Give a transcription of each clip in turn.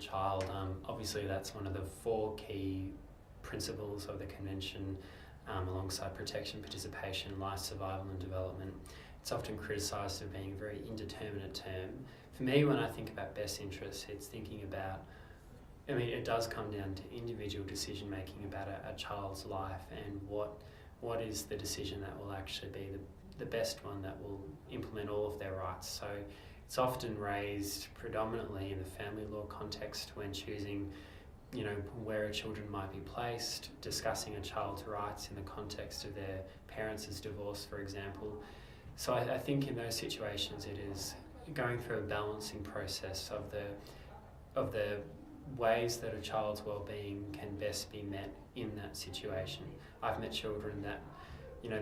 child. Obviously that's one of the 4 key principles of the Convention, alongside protection, participation, life, survival and development. It's often criticised as being a very indeterminate term. For me, when I think about best interests, it's thinking about, it does come down to individual decision making about a child's life and what is the decision that will actually be the best one that will implement all of their rights. So it's often raised predominantly in the family law context when choosing, where children might be placed, discussing a child's rights in the context of their parents' divorce, for example. So I think in those situations it is going through a balancing process of the ways that a child's well-being can best be met in that situation. I've met children that,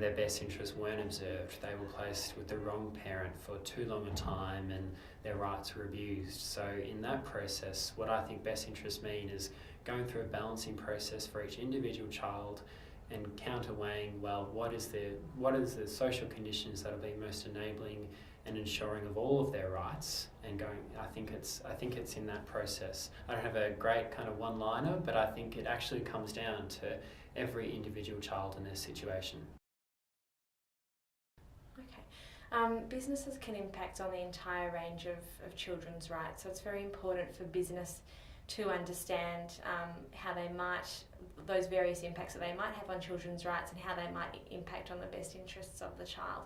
their best interests weren't observed. They were placed with the wrong parent for too long a time and their rights were abused. So in that process, what I think best interests mean is going through a balancing process for each individual child and counterweighing, what is the social conditions that will be most enabling and ensuring of all of their rights, and going. I think it's in that process. I don't have a great kind of one-liner, but I think it actually comes down to every individual child and their situation. Okay. Businesses can impact on the entire range of children's rights, so it's very important for business to understand those various impacts that they might have on children's rights and how they might impact on the best interests of the child.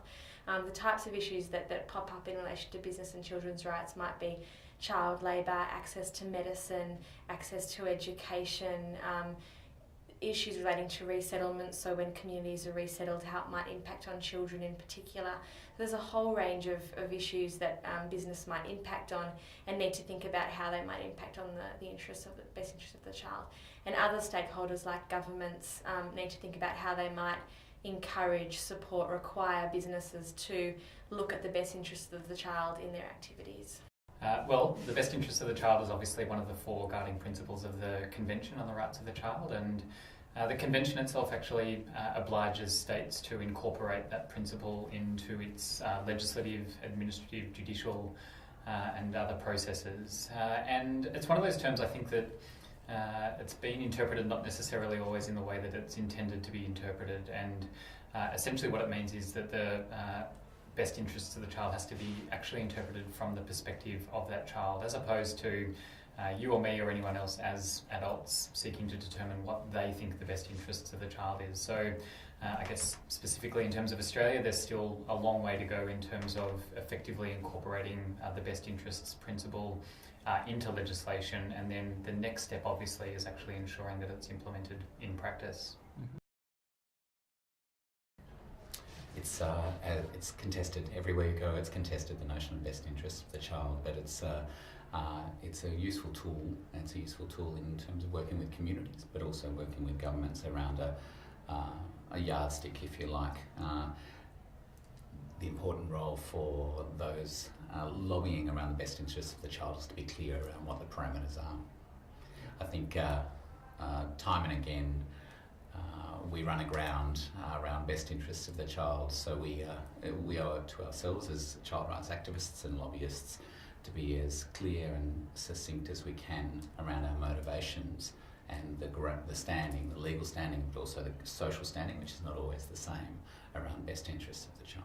The types of issues that pop up in relation to business and children's rights might be child labour, access to medicine, access to education, issues relating to resettlement, so when communities are resettled, how it might impact on children in particular. There's a whole range of issues that business might impact on and need to think about how they might impact on the interests of the best interests of the child. And other stakeholders like governments need to think about how they might encourage, support, require businesses to look at the best interests of the child in their activities. Well, the best interest of the child is obviously one of the 4 guiding principles of the Convention on the Rights of the Child, and the Convention itself actually obliges states to incorporate that principle into its legislative, administrative, judicial and other processes. And it's one of those terms, I think, that it's been interpreted not necessarily always in the way that it's intended to be interpreted, and essentially what it means is that the best interests of the child has to be actually interpreted from the perspective of that child, as opposed to you or me or anyone else as adults seeking to determine what they think the best interests of the child is. So I guess specifically in terms of Australia, there's still a long way to go in terms of effectively incorporating the best interests principle into legislation, and then the next step obviously is actually ensuring that it's implemented in practice. It's contested everywhere you go. It's contested, the notion of best interests of the child, but it's a useful tool, and it's a useful tool in terms of working with communities, but also working with governments around a yardstick, if you like. The important role for those lobbying around the best interests of the child is to be clear around what the parameters are. I think time and again we run aground around best interests of the child, so we owe it to ourselves as child rights activists and lobbyists to be as clear and succinct as we can around our motivations and the standing, the legal standing, but also the social standing, which is not always the same, around best interests of the child.